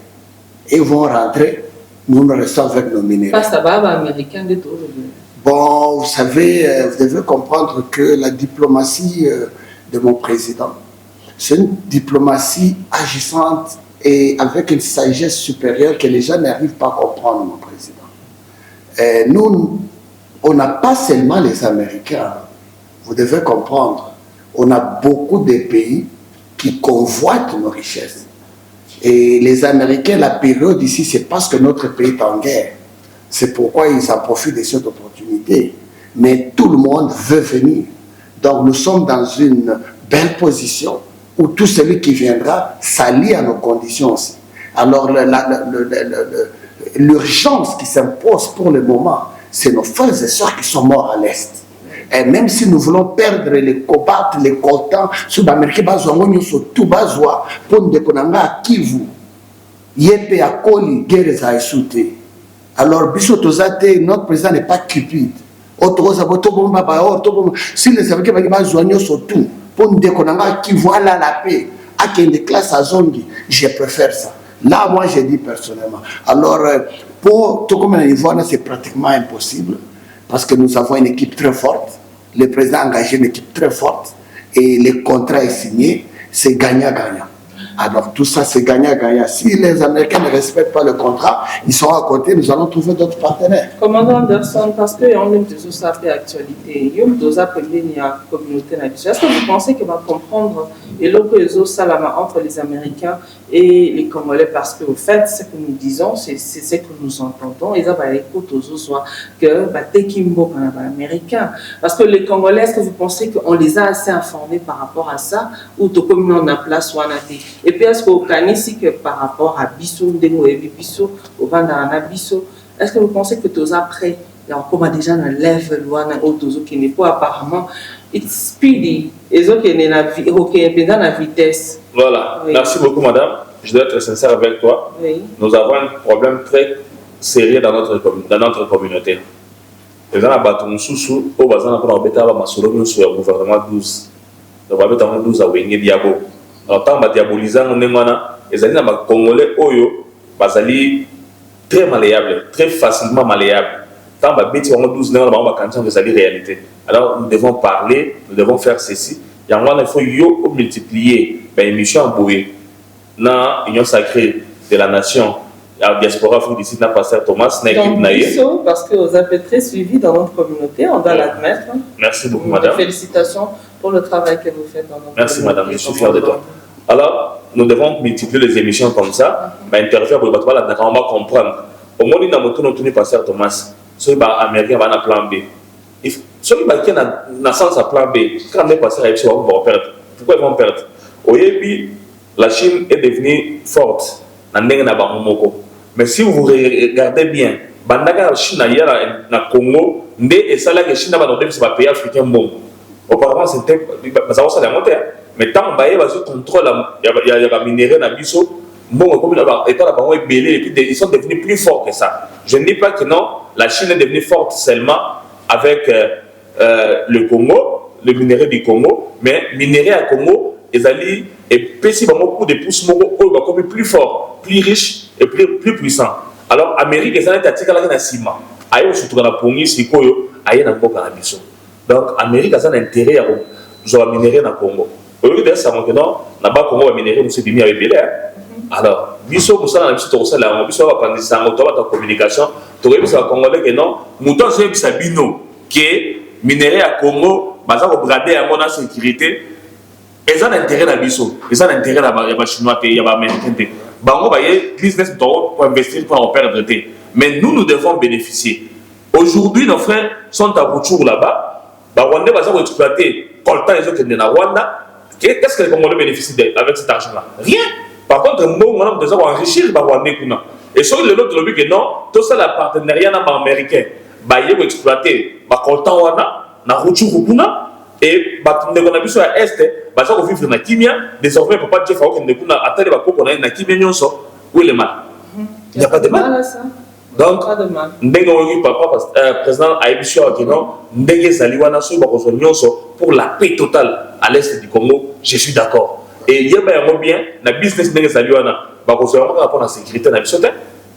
Et ils vont rentrer, nous nous restons avec nos minéraux. Pas ça va, Américains de tout. Bon, vous savez, vous devez comprendre que la diplomatie de mon président, c'est une diplomatie agissante et avec une sagesse supérieure que les gens n'arrivent pas à comprendre, mon président. Et nous, on n'a pas seulement les Américains, vous devez comprendre, on a beaucoup de pays qui convoitent nos richesses. Et les Américains, la période ici, c'est parce que notre pays est en guerre. C'est pourquoi ils en profitent de cette opportunité. Mais tout le monde veut venir. Donc nous sommes dans une belle position où tout celui qui viendra s'allie à nos conditions aussi. Alors l'urgence qui s'impose pour le moment, c'est nos frères et sœurs qui sont morts à l'Est. Et même si nous voulons perdre les cobaltes, les coltans, sur l'Amérique, tout bazoa, pour nous déconner à Kivu, Yépe à Koli, guerre à Esouté. Alors, notre président n'est pas cupide. Si les Américains vont sur tout, pour nous déconner à Kivu, à la paix, à qu'il y ait des classes à Zongi, je préfère ça. Là, moi, j'ai dit personnellement. Alors, pour tout comme l'Ivoire, c'est pratiquement impossible parce que nous avons une équipe très forte. Le président a engagé une équipe très forte et le contrat est signé. C'est gagnant-gagnant. Alors, tout ça, c'est gagnant-gagnant. Si les Américains ne respectent pas le contrat, ils sont à côté, nous allons trouver d'autres partenaires. Commandant Anderson, parce que on aime toujours ça fait actualité. Il y a une communauté. Est-ce que vous pensez qu'on va comprendre et l'opposition salama entre les Américains et les Congolais? Parce que, au fait, ce que nous disons, c'est ce que nous entendons. Et ça va écouter aux autres que Tekimbo Américain. Parce que les Congolais, est-ce que vous pensez qu'on les a assez informés par rapport à ça ou tout comme on a place ou et puis est-ce qu'au Canisi que par rapport à Bissou, Ndemo et Bissou, au Vandana Bissou, est-ce que vous pensez que tous après, comme déjà dans level ou qui n'est pas apparemment, it's speedy, et ce qui est dans la vitesse. Voilà, oui. Merci beaucoup madame, je dois être sincère avec toi. Oui. Nous avons un problème très sérieux dans notre communauté. Les gens ont sous au bazar pour embêter ma solo sur le gouvernement 12. Le gouvernement 12 a wengé diabo. Alors, tant que diabolisant, on est les Congolais oyo, bazali très malléable, très facilement malléable. Tant que bêtis on 12 ans, on va cancer de réalité. Alors, nous devons parler, nous devons faire ceci. Il faut multiplier les missions embouées dans l'Union sacrée de la nation. La diaspora Afrique du Sud n'a pas Thomas, n'a équipe naïe. Parce que vous avez très suivi dans notre communauté, on doit l'admettre. Merci beaucoup, madame. Félicitations pour le travail que vous faites dans notre Merci, communauté. Madame, je suis fier de toi. Alors, nous devons multiplier les émissions comme ça, intervenir pour on va comprendre. Au moins, nous avons pasteur Thomas, ceux qui sont américains vont en plan B. Ceux qui ont sens à plan B, quand les pasteurs vont perdre. Pourquoi ils vont perdre? Au début, la Chine est devenue forte. Mais si vous regardez bien, Bandaka Chine hier na Congo, et ça là que Chine va donner c'est pas pays africain bon. Auparavant c'était ça va la monter, mais tant bailler va se contrôle il y a minéraux na biso, bon comme là état là ba belé et puis ils sont devenus plus forts que ça. Je ne dis pas que non, la Chine est devenue forte seulement avec le Congo, le minerai du Congo, mais minerai à Congo, ils allaient et petit beaucoup de pouces beaucoup plus fort, plus riche et plus puissant. Alors Amérique ils allaient attaquer la ciment. Aïe surtout dans la pongi sikoyo, aïe na boka na biso. Donc Amérique a un intérêt à jouer minerai dans Congo. Au lieu de ça maintenant, là-bas Congo va minerai nous c'est bien avec belé. Alors biso pour ça dans biso to ça là, biso va prendre ça moto va ta communication, to biso va congolais que non, mouton c'est bisa bino que minerai à Congo, baza ko brader à mon sécurité. Ils ont intérêt à biso, ils ont intérêt à les chinois et les américains. Bango baye business pour investir pour en perdre. Mais nous devons bénéficier. Aujourd'hui nos frères sont à Bouchour là-bas. Bah Rwanda va exploiter coltan les autres de Rwanda. Qu'est-ce que les Congolais bénéficient avec cet argent-là? Rien. Par contre, nous devons enrichir les Rwandais. Et sur le lot de l'objet que non, tout ça la partenariat américain. Bah ils vont exploiter bah coltan Rwanda, na Bouchour kuna. Et nous avons vu sur l'Est, nous avons vu dans Kimia, désormais, papa Jeff Aouk, nous avons atteint les Kimia, où est le mal? Il n'y a pas de mal. Donc, nous avons papa, président Aïbisio Akino, nous avons pour la paix totale à l'Est du Congo, je suis d'accord. Et il y a bien, la business de Saliwana, pour la sécurité,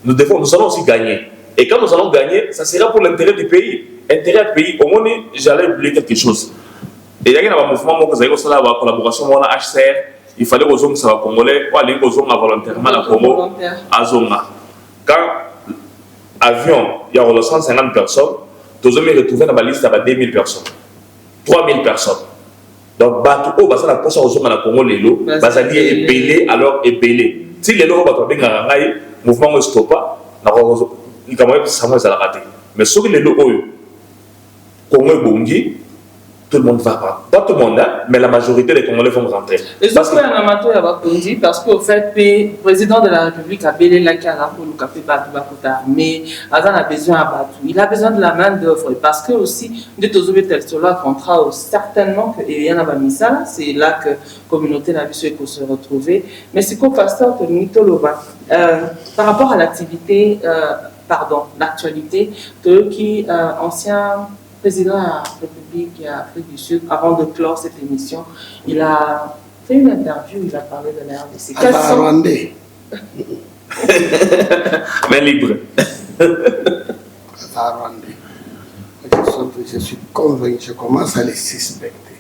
nous allons aussi gagner. Et quand nous allons gagner, ça sera pour l'intérêt du pays. Intérêt du pays, au moins, j'allais oublier quelque chose. Et il y a un mouvement qui a une collaboration avec HCR. Il fallait que les Congolais soient volontairement à Congo, à Zonga. Quand l'avion, il y a 150 personnes, nous avons retrouvé dans la liste de 2000 personnes, 3000 personnes. Donc, bateau, basa la poche aux hommes à Congo, les lots, basa lié est belé, alors est belé. Si les lots vont bien gagner, le mouvement ne stoppe pas, il va être raté. Mais sur les lots, Congo est bongi. Tout le monde va pas. Pas tout le monde, hein, mais la majorité des Congolais vont rentrer. Et je crois un amateur va conduire parce qu'au fait, le président de la République a belé la cara pour le café Batouba mais il a besoin à Batou. Il a besoin de la main d'œuvre parce que aussi, de tous les textes là, contrat certainement qu'il y en a mis ça. C'est là que la communauté n'a pu se retrouver. Mais c'est qu'au pasteur de Mitoloba, par rapport à l'activité, l'actualité de qui ancien président de la République et Afrique du Sud, avant de clore cette émission, il a fait une interview, il a parlé de la RDC. Rwandais. Mais libre. Je suis convaincu, je commence à les suspecter.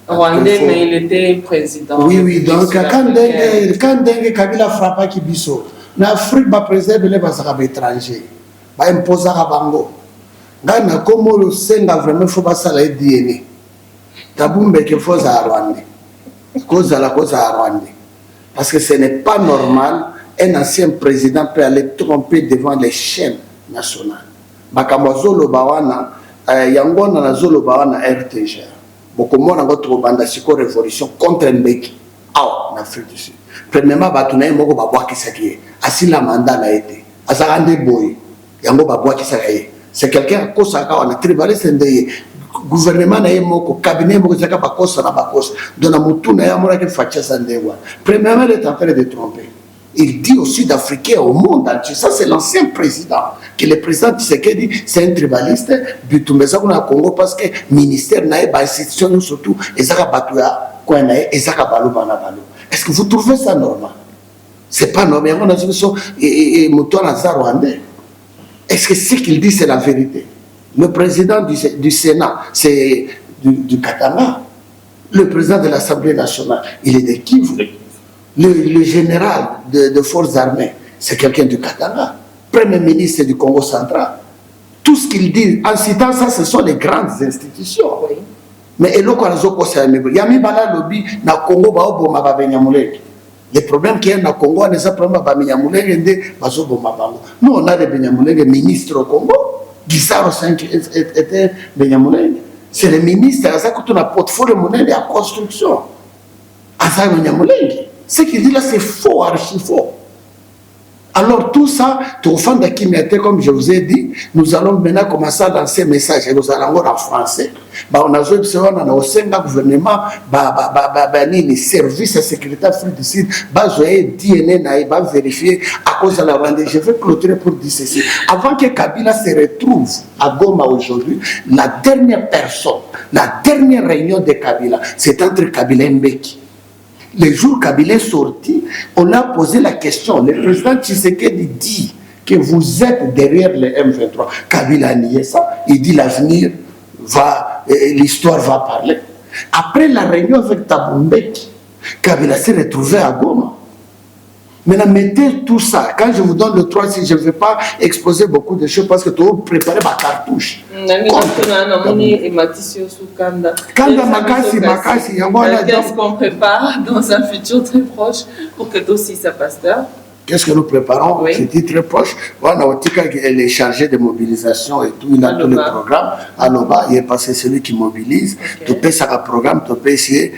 Rwandais, mais il était président. Oui, donc quand Dengue Kabila frappe Kibiso, l'Afrique va préserver les étrangers, va imposer à Bango. Gana comme le senga vraiment faut pas ça la DNA. Tabumbe que faut à Rwanda. Cause à la cause à Rwanda. Parce que ce n'est pas normal un ancien président peut aller tromper devant les chaînes nationales. Bakamazolo bawana yangona na zolo bawana RTG. Bokomo na ngotro banda siko révolution contre Mbeki. En Afrique du Sud. Premièrement batuna moko babwa kisaki. Asila mandat na été. Azarande boy. Yango babwa kisaki. C'est quelqu'un qui a tribaliste le gouvernement na yemoko cabinet moko zaka bakosa na bakosa dona mutu na yamora ke facha sandewa. Premièrement il est en train de tromper. Il dit aux Sud-Africains au monde entier, ça c'est l'ancien président, que le président Tshisekedi c'est un tribaliste, bitumeza kuna Congo parce que ministère na ba institution surtout ezaka batuya quoi na ezaka balu bana balu. Est-ce que vous trouvez ça normal? C'est pas normal. On a dit et mutu na Rwandais. Est-ce que ce qu'il dit, c'est la vérité? Le président du Sénat, c'est du Katanga. Le président de l'Assemblée nationale, il est de Kivu. Le général de forces armées, c'est quelqu'un du Katanga. Premier ministre du Congo central. Tout ce qu'il dit, en citant ça, ce sont les grandes institutions. Oui. Mais il y a mis bala lobby na Congo ba Benyamulenge. Le problème qu'il y a au Congo, on a problème à Benyamulenge. Nous, on a des Benyamulenge ministres au Congo. Gisaro 5 était Benyamulenge. C'est le ministre, ça coûte un portfolio monnaie de la construction. Ce qu'il dit là, c'est faux, archi faux. Alors tout ça, comme je vous ai dit, nous allons maintenant commencer à lancer un message et nous allons en français. On a aussi un gouvernement, les services de sécurité Afrique du Sud, DNA, vérifier à cause de la vente. Je vais clôturer pour dire ceci. Avant que Kabila se retrouve à Goma aujourd'hui, la dernière personne, la dernière réunion de Kabila, c'est entre Kabila et Mbeki. Le jour Kabila est sorti, on a posé la question. Le président Tshisekedi dit que vous êtes derrière le M23. Kabila a nié ça. Il dit l'avenir va, l'histoire va parler. Après la réunion avec Thabo Mbeki, Kabila s'est retrouvé à Goma. Maintenant, mettez tout ça. Quand je vous donne le 3, si je ne vais pas exposer beaucoup de choses parce que tu vas préparer ma cartouche. Qu'est-ce qu'on prépare dans un futur très proche pour que toi aussi ça passe là? Qu'est-ce que nous préparons? Oui. C'est très proche. Voilà, elle est chargée de mobilisation et tout. Il a tous les programmes. Anoba, il est passé celui qui mobilise. Tu peux ça un programme, tu peux essayer.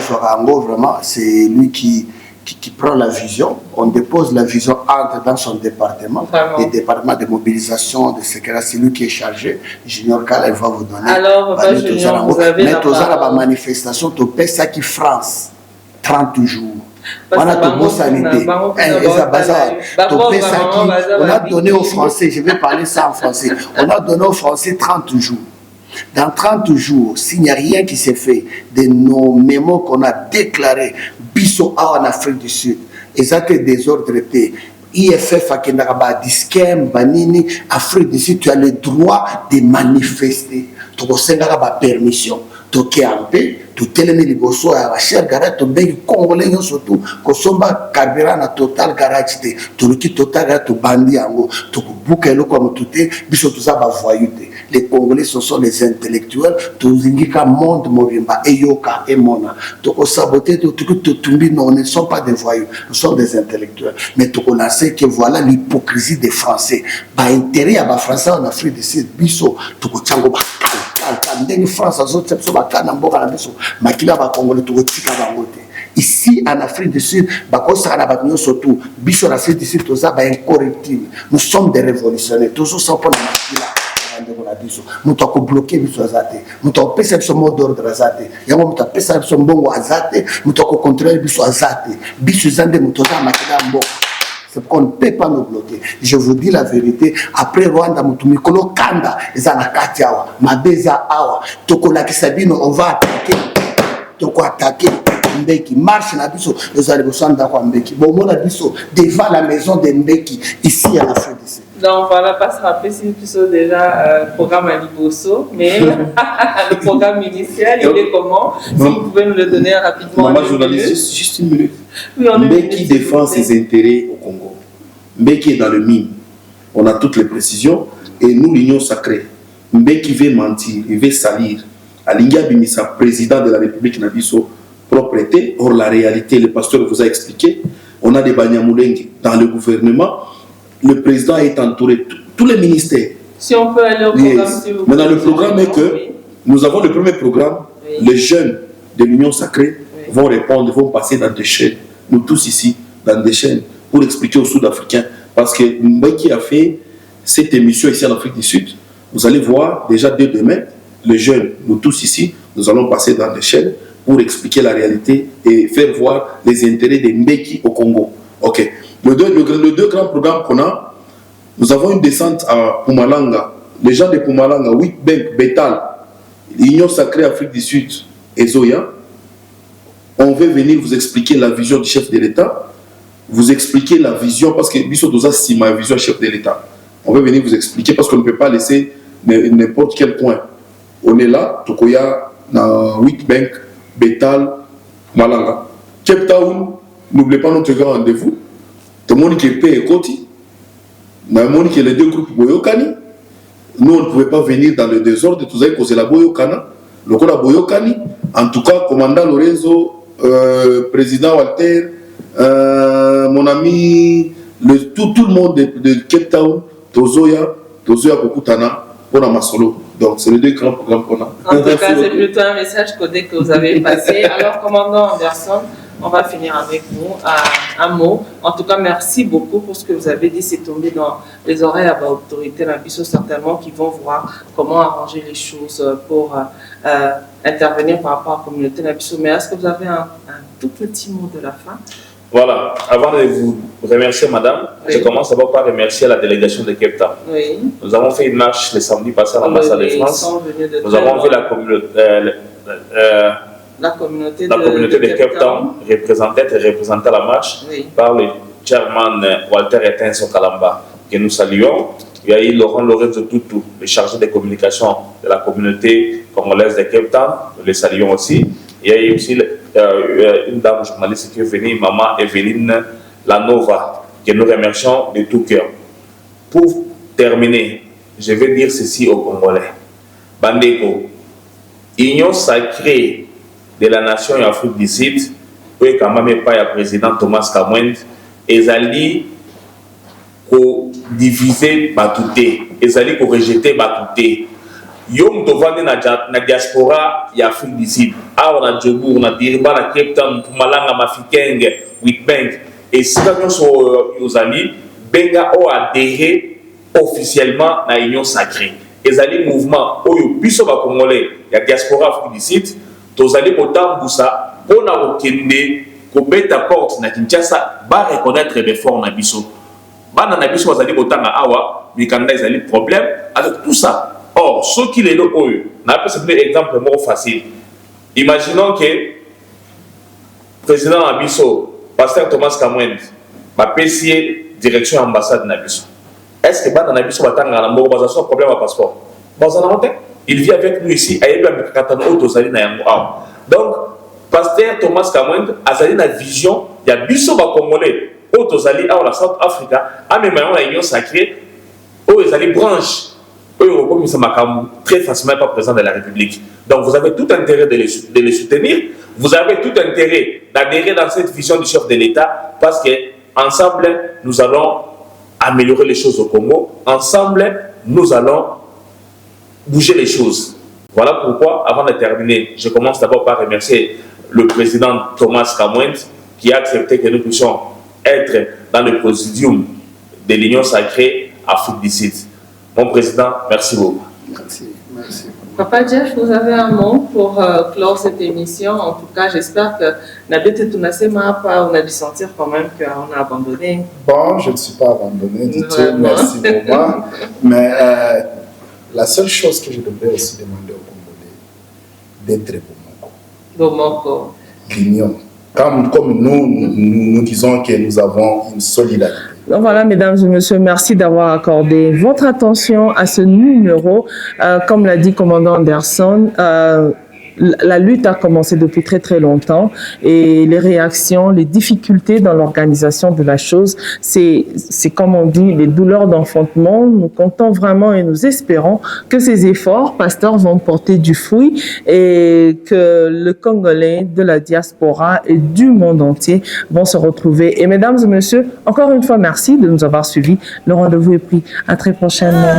Vraiment, c'est lui qui prend la vision. On dépose la vision entre dans son département. Le département de mobilisation, de sécurité, c'est lui qui est chargé. Junior Kala, il va vous donner. Alors, Junior, vous avez la manifestation, tu peux ça qui France 30 jours. On a donné aux Français, je vais parler ça en français, on a donné aux Français 30 jours. Dans 30 jours, s'il n'y a rien qui s'est fait de nos mémos qu'on a déclarés, Bisso en Afrique du Sud, et ça que des ordres étaient, IFF, Diskem, Banini, Afrique du Sud, tu as le droit de manifester. Tu as permission. Tu as en paix, tu télémé les bossos à la chère garage, tu as Congolais surtout, que somba carburant à total garage, tu as total garage, tu bandi en haut, tu as bouqué comme tout est, biso tout ça va voyouter. Les Congolais, ce sont les intellectuels, tu as monde Mobimba, Eyoka, Emona, tu as saboté, tu as non, ne sont pas des voyous, nous sommes des intellectuels. Mais tu as que voilà l'hypocrisie des Français. Bah, intérêt à Français en Afrique du Sud, biso, tu as France, ici en Afrique du Sud, surtout, incorruptible. Nous sommes des révolutionnaires. Toujours sans pour nous avons bloqué nous avons fait ce mot d'ordre nous avons fait ce mot nous avons contrôlé c'est qu'on ne peut pas nous bloquer. Je vous dis la vérité. Après Rwanda, Mutumikolo Kanda, Zanakatiawa, Mabeza Awa, Tokola Kisabino, on va attaquer. Toko attaquer. Mbeki marche na biso, nous allons besoin d'avoir Mbeki. Bon, on a biso devant la maison de Mbeki, ici à la fin d'ici. Donc voilà, pas se rappeler si plutôt déjà programme à Liboso, mais le programme initial, il est comment? Si vous pouvez nous le donner rapidement. Maman journaliste, juste une minute. Oui, Mbeki défend ses intérêts au Congo. Mbeki est dans le mime. On a toutes les précisions. Et nous, l'Union sacrée, Mbeki veut mentir, il veut salir. Alinga Bimisa, président de la République Nabiso, propreté. Or, la réalité, le pasteur vous a expliqué. On a des Banyamoulengi dans le gouvernement. Le président est entouré de tous les ministères. Si on peut aller au programme, s'il vous plaît. Maintenant, le programme est que nous avons le premier programme. Les jeunes de l'Union sacrée vont répondre, vont passer dans des chaînes. Nous tous ici, dans des chaînes, pour expliquer aux Sud-Africains. Parce que Mbeki a fait cette émission ici en Afrique du Sud. Vous allez voir, déjà dès demain, les jeunes, nous tous ici, nous allons passer dans des chaînes pour expliquer la réalité et faire voir les intérêts de Mbeki au Congo. Ok. Les deux grands programmes qu'on a, nous avons une descente à Pumalanga. Les gens de Pumalanga, Witbank, Betal, l'Union sacrée Afrique du Sud et Zoya, on veut venir vous expliquer la vision du chef de l'État, vous expliquer la vision, parce que Bisso Doza Sima, la vision du chef de l'État. On veut venir vous expliquer parce qu'on ne peut pas laisser n'importe quel point. On est là, Tokoya, dans Witbank, Betal, Malanga. Cape Town, n'oubliez pas notre grand rendez-vous. Tout le monde qui est payé et Koti. Tout le monde qui est les deux groupes Boyokani. Nous, on ne pouvait pas venir dans le désordre. Tout ça, c'est la Boyokana. Le coup la Boyokani. En tout cas, commandant Lorenzo, président Walter, mon ami, tout le monde de Cape Town, Tozoya Kokutana, pour Masolo. Donc, c'est les deux grands programmes qu'on a. En tout cas, c'est plutôt un message codé que vous avez passé. Alors, commandant Anderson, on va finir avec vous. Un mot. En tout cas, merci beaucoup pour ce que vous avez dit. C'est tombé dans les oreilles à l'autorité d'Abisso, certainement, qui vont voir comment arranger les choses pour intervenir par rapport à la communauté d'Abisso. Mais est-ce que vous avez un tout petit mot de la fin? Voilà, avant de vous remercier, madame, je commence d'abord par remercier la délégation de Cape Town. Oui. Nous avons fait une marche le samedi passé à l'ambassade de France. Nous avons vu la communauté de Cape Town représenter la marche par le chairman Walter Etenso Kalamba, que nous saluons. Il y a eu Laurent Lorenzo Tutu, le chargé de communication de la communauté congolaise de Cape Town. Nous les saluons aussi. Il y a eu aussi une dame journaliste qui est venue, maman Evelyne Lanova, que nous remercions de tout cœur. Pour terminer, je vais dire ceci aux Congolais. Bandeko, union sacrée de la nation en Afrique du Sud, et quand même pas le président Thomas Kamwend, ezali ko diviser batouté, ezali ko rejeter batouté. Yom tovande na diaspora ya Afrique du Sud, awa na Djobour, na Diriba, na Cape Town, Pumalanga, Mafikeng, Witbank, et si nous sommes yozali, benga o adhéré officiellement na union sacrée. Ezali mouvement oyo biso ba Congolais ya diaspora Afrique du Sud, tozali kotambusa pona kokende kobeta porte na Kinshasa ba reconnaître l'effort na biso. Bana na biso bazali kotanga awa, mikanda ezali problème avec tout ça. Or, ce qui est là, on a un exemple facile. Imaginons que le président Abisso, pasteur Thomas Kamwend, va payer direction ambassade d'Abisso. Est-ce que dans Abisso va avoir un problème à passeport? Il vit avec nous ici, donc, pasteur Thomas Kamwend a une vision, il y a Bisso Congolais, Autosali, à la South Africa, à même la union sacrée, où ils allaient branche. Très facilement pas président de la République. Donc vous avez tout intérêt de les soutenir, vous avez tout intérêt d'adhérer dans cette vision du chef de l'État parce que ensemble nous allons améliorer les choses au Congo, ensemble nous allons bouger les choses. Voilà pourquoi, avant de terminer, je commence d'abord par remercier le président Thomas Kamwend qui a accepté que nous puissions être dans le présidium de l'Union sacrée Afrique du Sud. Mon président, merci beaucoup. Merci, merci. Papa Jeff, vous avez un mot pour clore cette émission. En tout cas, j'espère que Nabete Tunasema, on a dû sentir quand même qu'on a abandonné. Bon, je ne suis pas abandonné du tout, merci beaucoup. Mais la seule chose que je devrais aussi demander aux Congolais, d'être Bomoko. L'union. Comme nous disons que nous avons une solidarité. Donc voilà, mesdames et messieurs, merci d'avoir accordé votre attention à ce numéro. Comme l'a dit commandant Anderson, la lutte a commencé depuis très très longtemps et les réactions, les difficultés dans l'organisation de la chose, c'est comme on dit, les douleurs d'enfantement. Nous comptons vraiment et nous espérons que ces efforts, pasteurs, vont porter du fruit et que le Congolais de la diaspora et du monde entier vont se retrouver. Et mesdames et messieurs, encore une fois, merci de nous avoir suivis. Le rendez-vous est pris. À très prochainement.